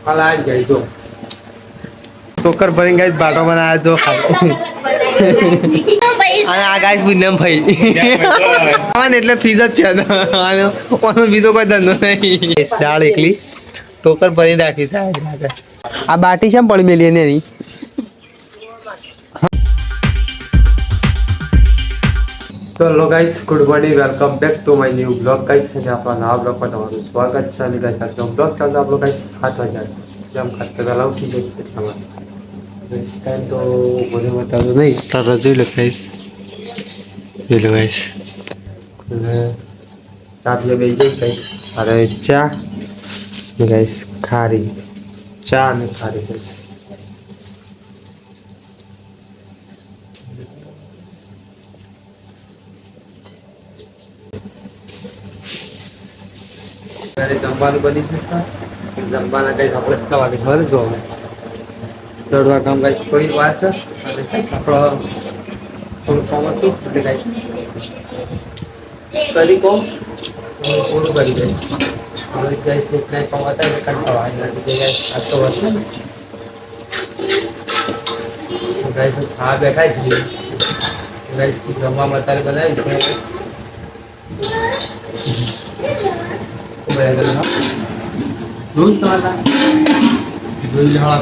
હાલ ગઈ જો ટોકર ભરીને ગાઈસ બાટો બનાવ્યા જો અને આ ગાઈસ બુનમ ભાઈ આને એટલે ફીજ જ છે આનો બીજો કોઈ ધંધો નહીં દાળ એકલી ટોકર ભરીને રાખી છે આ બાટી છે પડી મેલી ને એની તો hello guys good morning welcome back to my new blog guys અને આપણા નવા બ્લોગ પર તમારું સ્વાગત છે અને ગાઈસ આજનો બ્લોગ ચાલતો આપણો ગાઈસ 7 વાગ્યા જેમ ખાતે પહેલા ઉઠી જઈશ એટલા માટે ગાઈસ ટાઈમ તો મને બતાવતો નહીં તારા જોઈ લો ગાઈસ અને સાથે બે જઈશ ગાઈસ અરે ચા ગાઈસ ખારી ચા અને ખારી ગાઈસ ત્યારે જમવાનું બની શકતા જમવાના કઈ આપણે કેટલા વાગે ભરે જો દોડવા કામ કઈ થોડી વાર છે અને આપણો થોડું કામ હતું એટલે કઈ કરી કોમ પૂરું કરી દઈશ હવે ગાઈસ એટલા કામ હતા એટલે કંટાળો આવી નથી ગાઈસ આ તો વર્ષ ગાઈસ આ બેઠા છીએ ગાઈસ જમવામાં અત્યારે બનાવી રોજ તમારા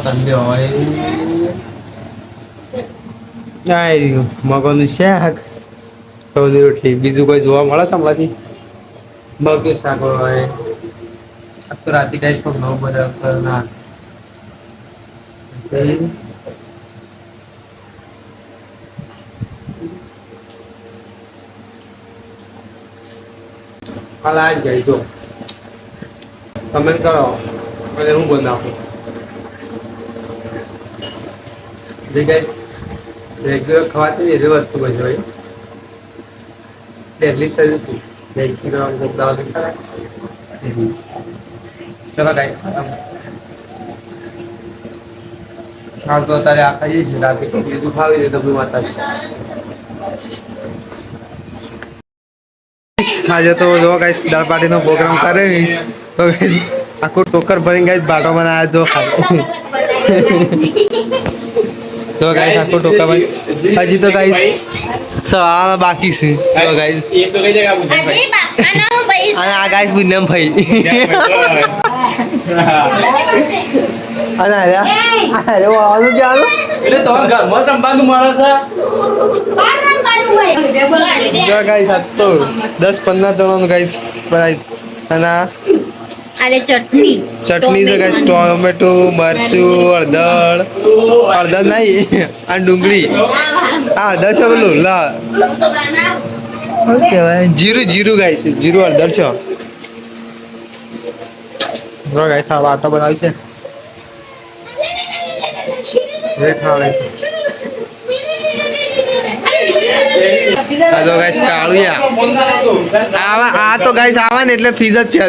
સંડે હોય મગનું શાક સૌની રોટલી બીજું કોઈ જોવા મળે છે હમણાંથી મગનું શાક હોય તો રાતે ગાઈસ પણ નવ બધા ના હાલ આ જ ગઈ જો કમેન્ટ કરો અને હું બનાવું જે ગાઈસ રેગ્યુલર ખવાતી ને એવી વસ્તુ બની હોય એટલી સર્વિસ રેગ્યુલર ગોપદાવ દેખાય ચલો ગાઈસ હાલ તો અત્યારે આ ખાઈએ છીએ રાતે બીજું ખાવી દે ડબલું માતા આજે તો જો ગાઈસ દાળ પાટીનો પ્રોગ્રામ કરે તો આખું ટોકર ભરીને ગાઈસ બાટો બનાવ્યા જો તો ગાઈસ આખું ટોકર ભરી હજી તો ગાઈસ સવા બાકી છે તો ગાઈસ એ તો કઈ જગ્યા બુનમ ભાઈ અને આ ગાઈસ બુનમ ભાઈ અને અરે આનું કે આનું એટલે તમાર ઘરમાં સંભાળનું માણસ જો ગાઈસ આ તો 10-15 જણાનું ગાઈસ બનાવી અને અરે ચટણી છે ગાઈસ ટોમેટો મરચું હળદર નહીં આ ડુંગળી હળદર છે બોલું લા કેવાય જીરું ગાઈસ જીરું હળદર છે જો ગાઈસ આ વાટો બનાવી છે આ તો ગાઈસ કાળુયા આ તો ગાઈસ આવા ને એટલે ફીજ જ છે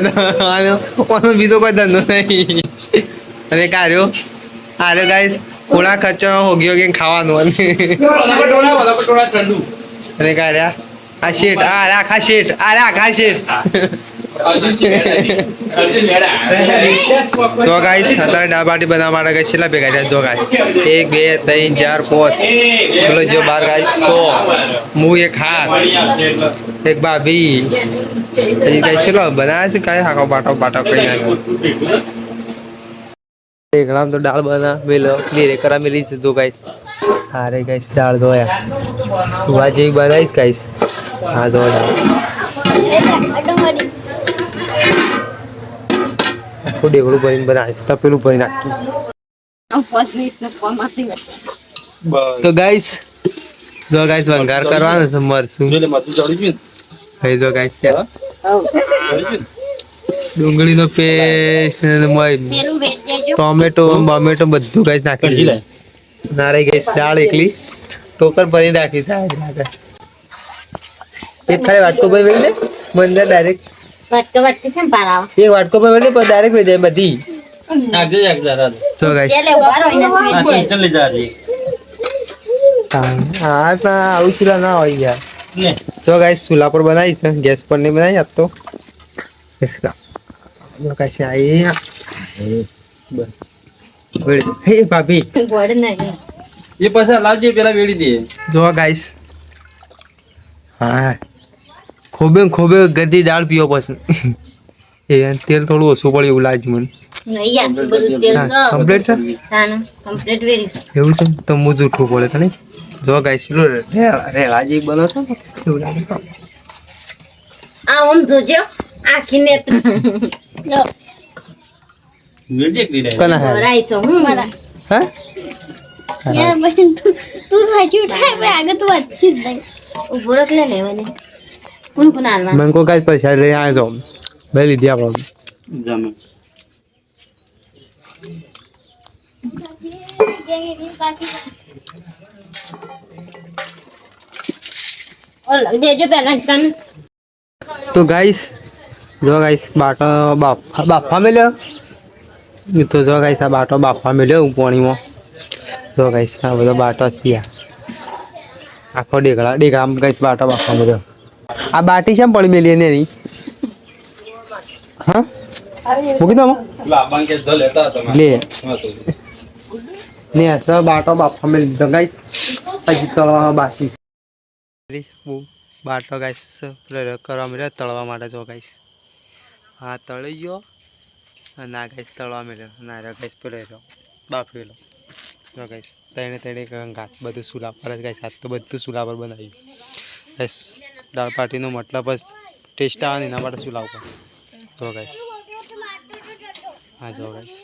બીજો કોઈ ધંધો નહીં અને કાર્યો આરે ગાઈસ કોણા ખચ્ચર હોગી હોગી ખાવાનું અને કાર્યા આ શેઠ આખા શેઠ જો ગાઈસ અત્યારે દાળ બાટી બનાવવા માટે ગાઈસ કેટલા ભેગા થયા જો ગાઈસ 1 2 3 4 5 બોલો જો બાર ગાઈસ 100 હું એક હાથ એક ભાભી હજી ગાઈસ ચલો બનાવે છે કાંઈ હાકો બાટો કઈ નાખ્યો એકલામ તો દાળ બના મેલો ધીરે કરા મેલી છે જો ગાઈસ અરે ગાઈસ દાળ ધોયા વા જેવી બનાવીશ ગાઈસ હા જો ડેવડું ભરીને બનાવીશ તપેલું ભરી નાખી તો ગાઈસ વંગાર કરવાનો છે મરસું જો ગાઈસ ડુંગળીનો પેસ્ટ ટોમેટો બધું ગાઈસ નાખી ના રહી ગાઈસ દાળ એકલી ટોકર ભરીને રાખી છે એક ખાલી વાટકો ભરી વેડી દે મંદર ડાયરેક્ટ વાટકો છે પારાવ એક વાટકો પર વેડી પર ડાયરેક્ટ વેડી દે બધી તો ગાઈસ ચાલે ઉભા રહો ને હા તા આવું ચૂલા ના હોય યાર તો ગાઈસ ચૂલા પર બનાવી છે ગેસ પર નહીં બનાવી આપ તો इसका गाइस आई હે ભાભી ગોળ નહીં એ પાછા લાવજે પેલા વેડી દે. જો ગાઈસ હા ખોબે ગધી દાળ પીવો પછી એ તેલ થોડું ઓછું પડે એવું લાગે મને નહીં આટલું બધું તેલ છે કમ્પ્લીટ છે તાનું કમ્પ્લીટ વેરી એવું છે તો હું જૂઠું પડે તને જો ગાઈસ રેવાજી બનો છો ને એવું લાગે છે. આ ઓમ જોજો આખી ને વેડી એક દીધા. કોના હારે? ભરાય છે હું મારા હા यार बहन तू भाजी उठाए मैं आगे तो अच्छी नहीं ઉભો રખ લે લેવાની કોણ હાલવા મને કોઈ ગાઈસ પૈસા લઈ આવ્યો તો બે લીધી આપણે જમે. ઓલ દેજો પેલા તને તો ગાઈસ જો ગાઈસ બાટો બાફા મેલ્યો તો જો ગાઈસ આ બાટો બાફા મેલ્યો પાણીમાં જો ગાઈસ આ બધો બાટો છે આખો ડેગળામાં ગાઈસ બાટો બાફા મેલ્યો આ બાટી છે પડી મેલી ને એની હા મૂકી દો પેલા આબાન કે જો લેતા હતા તમે. લે હા તો. ને આ બાટો બાફા મેલી દીધો ગાઈસ પછી તળવા બાકી બાટો ગાઈસ કરવા મળ્યો તળવા માટે જો ગાઈસ હા તળી ગયો ના ગાઈસ તળવા મળ્યો ના ગાઈસ પેલો રહ્યો બાફેલો જો ગાઈસ તેણે ઘાત બધું સુલા પર જ ગાઈસ હાથ તો બધું સુલા પર બનાવ્યું ગાઈસ દાળ પાટીનો મતલબ જ ટેસ્ટ આવે ને એના માટે સુલા ઉપર જો ગાઈસ હા જો ગાઈસ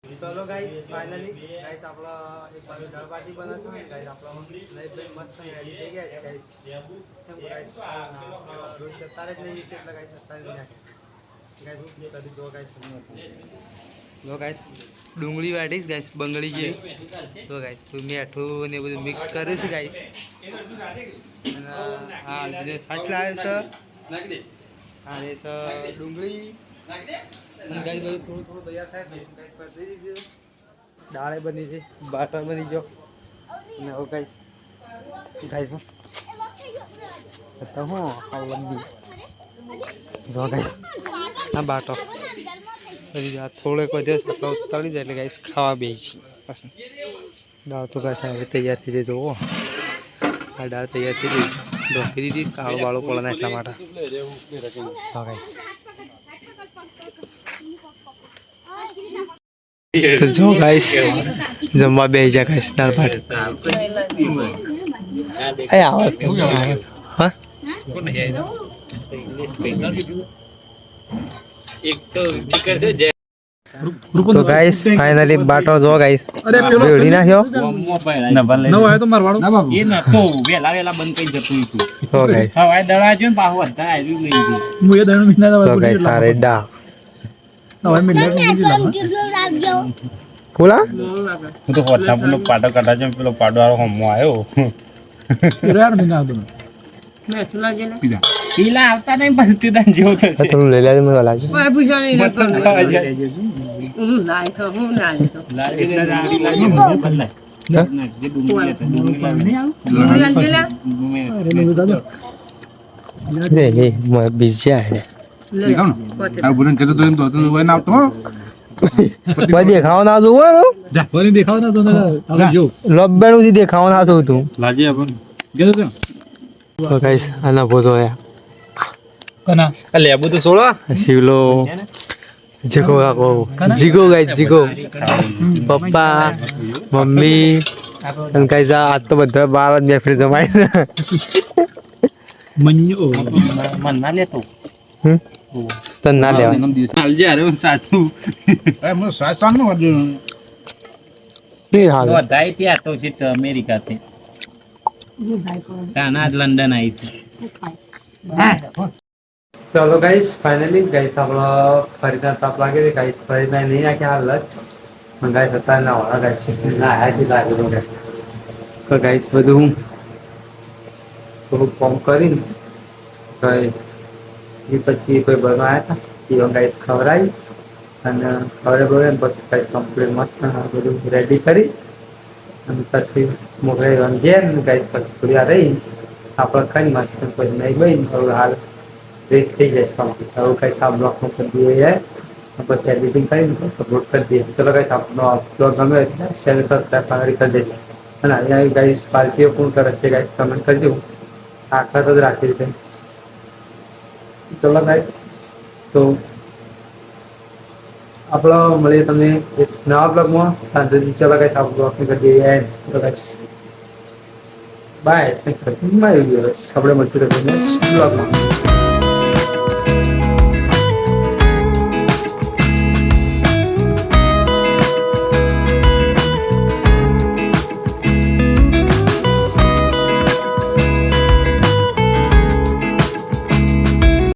ચલો ગાઈસ ફાઇનલી ગાઈસ આપણો એક બાજુ દાળ બાટી બને છે ગાઈસ આપણો નહીં ભાઈ મસ્ત રેડી થઈ ગયા છે ગાઈસ સેમ ગાઈસ રોજ તારે જ નહીં છે એટલે ગાઈસ તારે નહીં ગાઈસ કદી જો ગાઈસ જો ગાઈસ ડુંગળી વાટીશ ગાઈસ બંગડી છે જો ગાઈસ મીઠું ને બધું મિક્સ કરે છે ગાઈસ અને આ જે શાક લાવ્યો છે નાખી દે. આ રે છે ડુંગળી અને ગાઈસ બધું થોડું તૈયાર થાય ને ગાઈસ કરી દીધું દાળે બની છે બાટા બની ગયો અને હવે ગાઈસ તો હું આ લંબી જો ગાઈસ આ બાટો પછી આ થોડોક વધ્યો તળી જાય એટલે ગાઈસ ખાવા બેસી પછી દાળ તો ગાઈસ હવે તૈયાર થઈ જાય જુઓ આ દાળ તૈયાર થઈ ગઈ ઢોકી દીધી કાળો બાળો પડે ના એટલા માટે જો ગાઈસ તો જો ગાઈસ જમવા બેસી જાય ગાઈસ દાળ ભાત એ આવે હા તો ગાઈસ ફાઇનલી બાટો જો ગાઈસ વેડી નાખ્યો ના ભલે. નવો આવ્યો તો મારવાડો ના બાબુ એ ના તો વેલા બંધ કરી જતું હતું. તો ગાઈસ સવારે દડા જો ને પાછું વધારે આવ્યું લઈ ગયું. હું એ દણો મહિના તો ગાઈસ આ રેડા હવે મિનિટ किलो लाग गयो કોલા હું તો હોતા પેલો પાડો કાઢા છે પેલો પાડો વાળો હમો આવ્યો. યાર મહિના આવતો પીલા આવતા નહીં પછી તે દાન જેવો થશે. થોડું લઈ લેજો મને લાગે રે રે બીજા હે આ બુરન કે તો એમ તો હોય ના આવતો બધી દેખાવ ના જોવું જા ફરી દેખાવ ના તો હવે જો લબ્બેણું થી દેખાવ ના જોવું તું લાજી આપણ ગયો તો તો ગાઈસ આના ભોજો યા કના આ લેબુ તો છોડો. શિવલો જીગો કાકો જીગો ગાઈસ જીગો પપ્પા મમ્મી અને ગાઈસ આજ તો બધા બાર જ મેફરી જમાય છે મન્યો મન ના લેતો. તન ના લેવા હાલજે અરે સાચું. એ મો સાસંગ નો વર્જો નહીં હાલ વધાઈ ત્યાં તો છે અમેરિકાથી. તાના જ લંડન આવી છે. ચલો ગાઈસ ફાઇનલી ગાઈસ આપણો ફરીના તાપ લાગે છે ગાઈસ ફરીના નહીં નાખ્યા હાલ જ પણ ગાઈસ અત્યારે ના વાળા ગાઈસ ના આયાથી લાગે છે ગાઈસ તો ગાઈસ બધું થોડું ફોર્મ કરીને ગાઈસ એ પછી કોઈ બનાવ્યા હતા એ ગાઈસ ખવડાવી અને ખવડાવી પછી ગાઈસ કમ્પ્લીટ મસ્ત બધું રેડી કરી અને પછી મોકલાઈ ઘેર ગાઈસ પછી થોડી વાર રહી આપણે ખાઈ મસ્ત પછી નહીં બની હવે હાલ રેસ્ટ થઈ જાય કમ્પ્લીટ હવે કઈ સા બ્લોકમાં કરી દઈએ પછી એડિટિંગ કરીને અપલોડ કરી દઈએ. ચલો ગાઈસ આપનો બ્લોગ ગમે એટલે ચેનલ સબસ્ક્રાઈબ કરી દેજો. અને અહીંયા ગાઈસ પાર્ટીઓ કોણ કરે છે ગાઈસ કમેન્ટ કરજો. આખા તો જ રાખી દીધા. ચલો ગાઈસ તો આપણો મળીએ તમને એક નવા બ્લોગમાં. ત્યાં સુધી ચલો ગાઈસ આ બ્લોગને કરી દઈએ એન્ડ. ચલો ગાઈસ બાય. આપણે મળશું બ્લોગમાં.